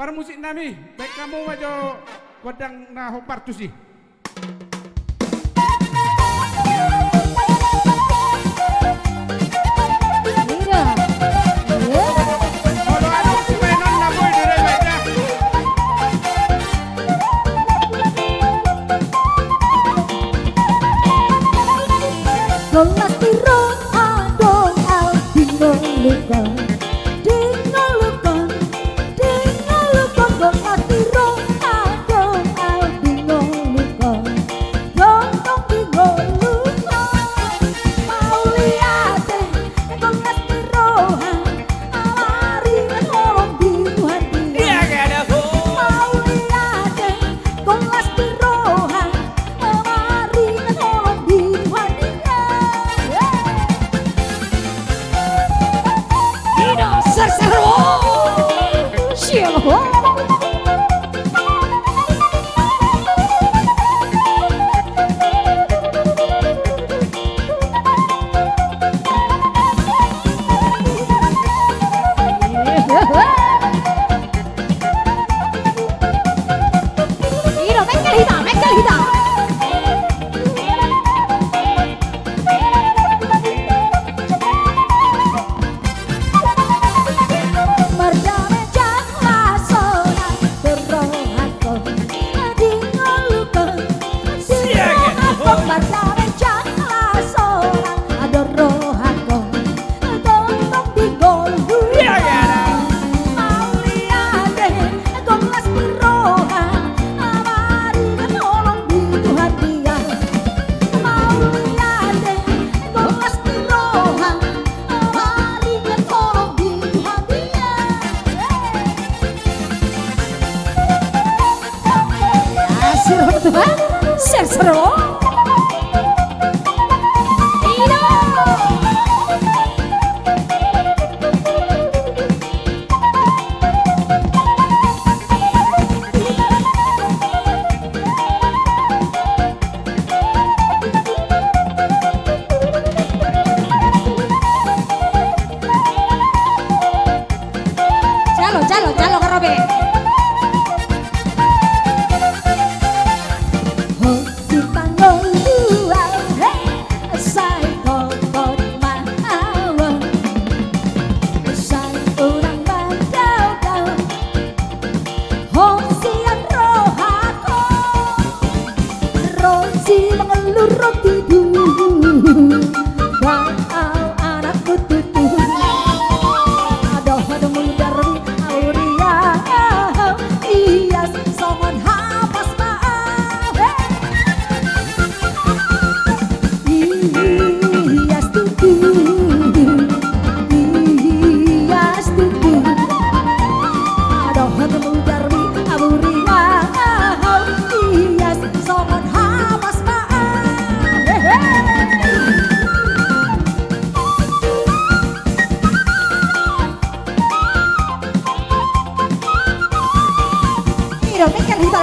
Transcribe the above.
para musik nami, baik kamu wajo wadang na hopartu sih. Kelas tiro adong al dino luka dino luka dino luka kelas tiro adong al dino luka dong dino luka mau liate kelas tiro alari ngolong dino hati mau liate kelas tiro alari ngolong dino hati. Seru, siapa? Mira, venga, hita. Seru. Chalo, Robe. Venga, hita,